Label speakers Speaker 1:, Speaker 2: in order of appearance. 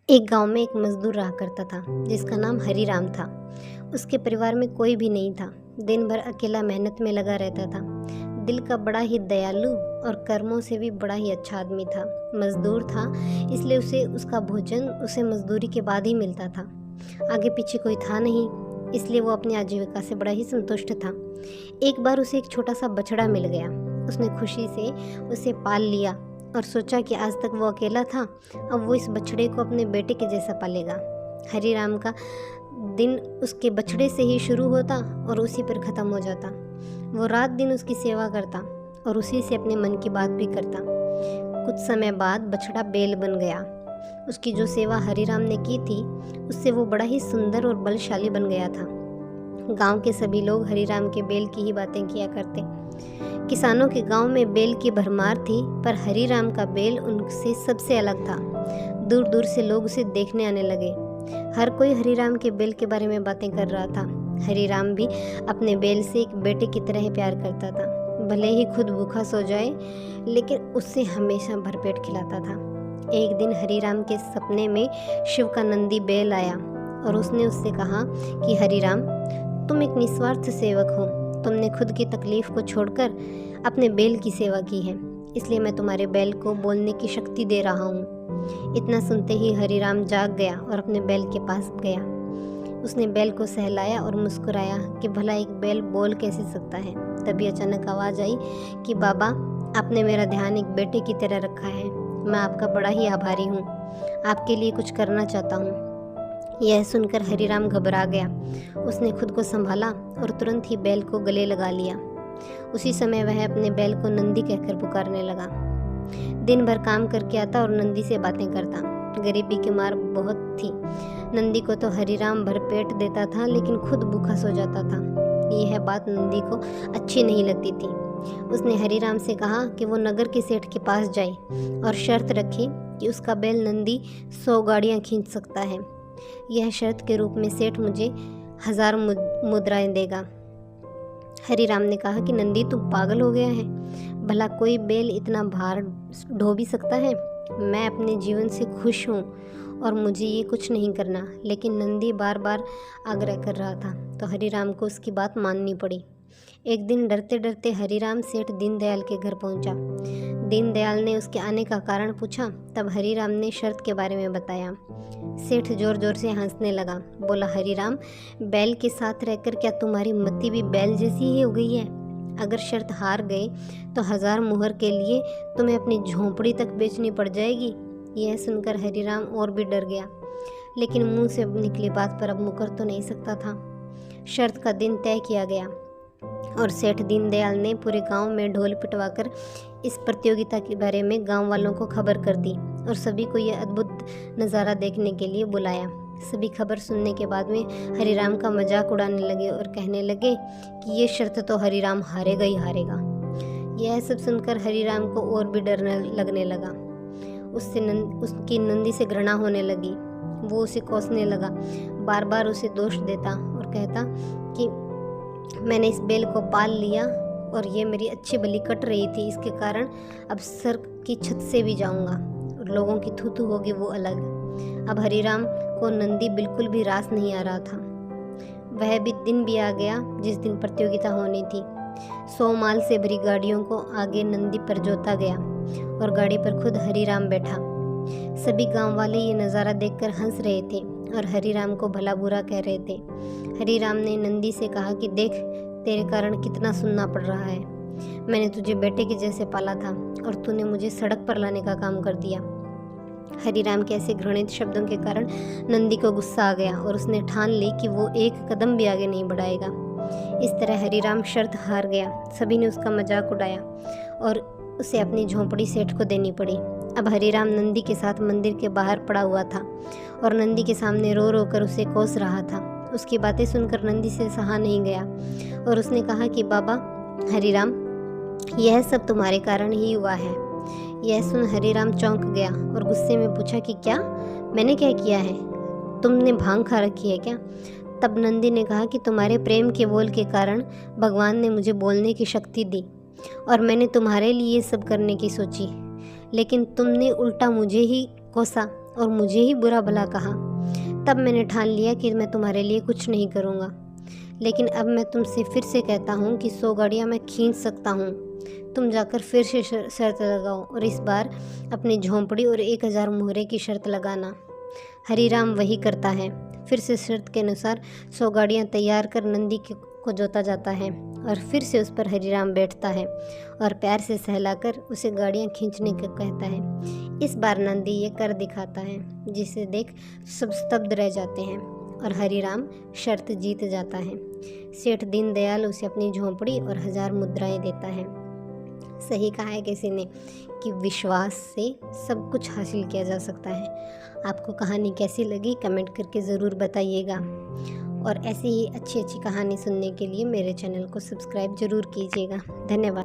Speaker 1: एक गांव में एक मजदूर रहा करता था जिसका नाम हरीराम था। उसके परिवार में कोई भी नहीं था। दिन भर अकेला मेहनत में लगा रहता था। दिल का बड़ा ही दयालु और कर्मों से भी बड़ा ही अच्छा आदमी था। मजदूर था, इसलिए उसे उसका भोजन उसे मजदूरी के बाद ही मिलता था। आगे पीछे कोई था नहीं, इसलिए वो अपनी आजीविका से बड़ा ही संतुष्ट था। एक बार उसे एक छोटा सा बछड़ा मिल गया। उसने खुशी से उसे पाल लिया और सोचा कि आज तक वो अकेला था, अब वो इस बछड़े को अपने बेटे के जैसा पालेगा। हरीराम का दिन उसके बछड़े से ही शुरू होता और उसी पर ख़त्म हो जाता। वो रात दिन उसकी सेवा करता और उसी से अपने मन की बात भी करता। कुछ समय बाद बछड़ा बैल बन गया। उसकी जो सेवा हरीराम ने की थी, उससे वो बड़ा ही सुंदर और बलशाली बन गया था। गांव के सभी लोग हरीराम के बैल की ही बातें किया करते। किसानों के गांव में बैल की भरमार थी, पर हरीराम का बैल उनसे सबसे अलग था। दूर दूर से लोग उसे देखने आने लगे। हर कोई हरीराम के बैल के बारे में बातें कर रहा था। हरीराम भी अपने बैल से एक बेटे की तरह प्यार करता था। भले ही खुद भूखा सो जाए, लेकिन उससे हमेशा भरपेट खिलाता था। एक दिन हरीराम के सपने में शिव का नंदी बैल आया और उसने उससे कहा कि हरीराम, तुम एक निस्वार्थ सेवक हो। तुमने खुद की तकलीफ को छोड़कर अपने बैल की सेवा की है, इसलिए मैं तुम्हारे बैल को बोलने की शक्ति दे रहा हूँ। इतना सुनते ही हरीराम जाग गया और अपने बैल के पास गया। उसने बैल को सहलाया और मुस्कुराया कि भला एक बैल बोल कैसे सकता है। तभी अचानक आवाज़ आई कि बाबा, आपने मेरा ध्यान एक बेटे की तरह रखा है। मैं आपका बड़ा ही आभारी हूँ। आपके लिए कुछ करना चाहता हूँ। यह सुनकर हरीराम घबरा गया। उसने खुद को संभाला और तुरंत ही बैल को गले लगा लिया। उसी समय वह अपने बैल को नंदी कहकर पुकारने लगा। दिन भर काम करके आता और नंदी से बातें करता। गरीबी की मार बहुत थी। नंदी को तो हरीराम भरपेट देता था, लेकिन खुद भूखा सो जाता था। यह बात नंदी को अच्छी नहीं लगती थी। उसने हरीराम से कहा कि वो नगर के सेठ के पास जाए और शर्त रखे कि उसका बैल नंदी 100 गाड़ियाँ खींच सकता है। यह शर्त के रूप में सेठ मुझे 1000 मुद्राएं देगा। हरीराम ने कहा कि नंदी, तुम पागल हो गया है। भला कोई बैल इतना भार ढो भी सकता है? मैं अपने जीवन से खुश हूँ और मुझे ये कुछ नहीं करना। लेकिन नंदी बार बार आग्रह कर रहा था, तो हरीराम को उसकी बात माननी पड़ी। एक दिन डरते डरते हरीराम सेठ दीनदयाल के घर पहुंचा। दीनदयाल ने उसके आने का कारण पूछा। तब हरीराम ने शर्त के बारे में बताया। सेठ जोर जोर से हंसने लगा। बोला, हरीराम, बैल के साथ रहकर क्या तुम्हारी मति भी बैल जैसी ही हो गई है? अगर शर्त हार गए तो 1000 मुहर के लिए तुम्हें अपनी झोंपड़ी तक बेचनी पड़ जाएगी। यह सुनकर हरीराम और भी डर गया, लेकिन मुंह से निकली बात पर अब मुकर तो नहीं सकता था। शर्त का दिन तय किया गया और सेठ दीनदयाल ने पूरे गांव में ढोल पिटवाकर इस प्रतियोगिता के बारे में गांव वालों को खबर कर दी और सभी को यह अद्भुत नज़ारा देखने के लिए बुलाया। सभी खबर सुनने के बाद में हरीराम का मजाक उड़ाने लगे और कहने लगे कि ये शर्त तो हरीराम हारेगा ही हारेगा। यह सब सुनकर हरीराम को और भी डर लगने लगा। उसकी नंदी से घृणा होने लगी। वो उसे कोसने लगा, बार बार उसे दोष देता और कहता कि मैंने इस बैल को पाल लिया और ये मेरी अच्छी भली कट रही थी, इसके कारण अब सर की छत से भी जाऊंगा और लोगों की थू थू होगी वो अलग। अब हरीराम को नंदी बिल्कुल भी रास नहीं आ रहा था। वह भी दिन भी आ गया जिस दिन प्रतियोगिता होनी थी। 100 माल से भरी गाड़ियों को आगे नंदी पर जोता गया और गाड़ी पर खुद हरीराम बैठा। सभी गांव वाले ये नज़ारा देखकर हंस रहे थे और हरीराम को भला बुरा कह रहे थे। हरीराम ने नंदी से कहा कि देख, तेरे कारण कितना सुनना पड़ रहा है। मैंने तुझे बेटे के जैसे पाला था और तूने मुझे सड़क पर लाने का काम कर दिया। हरीराम के ऐसे घृणित शब्दों के कारण नंदी को गुस्सा आ गया और उसने ठान ली कि वो एक कदम भी आगे नहीं बढ़ाएगा। इस तरह हरीराम शर्त हार गया। सभी ने उसका मजाक उड़ाया और उसे अपनी झोंपड़ी सेठ को देनी पड़ी। अब हरीराम नंदी के साथ मंदिर के बाहर पड़ा हुआ था और नंदी के सामने रो रो कर उसे कोस रहा था। उसकी बातें सुनकर नंदी से सहा नहीं गया और उसने कहा कि बाबा हरीराम, यह सब तुम्हारे कारण ही हुआ है। यह सुन हरीराम चौंक गया और गुस्से में पूछा कि क्या मैंने क्या किया है? तुमने भांग खा रखी है क्या? तब नंदी ने कहा कि तुम्हारे प्रेम के बोल के कारण भगवान ने मुझे बोलने की शक्ति दी और मैंने तुम्हारे लिए सब करने की सोची, लेकिन तुमने उल्टा मुझे ही कोसा। और मुझे ही बुरा भला कहा। तब मैंने ठान लिया कि मैं तुम्हारे लिए कुछ नहीं करूँगा। लेकिन अब मैं तुमसे फिर से कहता हूँ कि 100 गाड़ियाँ मैं खींच सकता हूँ। तुम जाकर फिर से शर्त लगाओ और इस बार अपनी झोंपड़ी और 1000 मोहरे की शर्त लगाना। हरीराम वही करता है। फिर से शर्त के अनुसार 100 गाड़ियाँ तैयार कर नंदी को जोता जाता है और फिर से उस पर हरीराम बैठता है और प्यार से सहलाकर उसे गाड़ियाँ खींचने को कहता है। इस बार नंदी ये कर दिखाता है, जिसे देख सब स्तब्ध रह जाते हैं और हरीराम शर्त जीत जाता है। सेठ दीनदयाल उसे अपनी झोंपड़ी और 1000 मुद्राएं देता है। सही कहा है किसी ने कि विश्वास से सब कुछ हासिल किया जा सकता है। आपको कहानी कैसी लगी कमेंट करके ज़रूर बताइएगा और ऐसी ही अच्छी अच्छी कहानी सुनने के लिए मेरे चैनल को सब्सक्राइब ज़रूर कीजिएगा। धन्यवाद।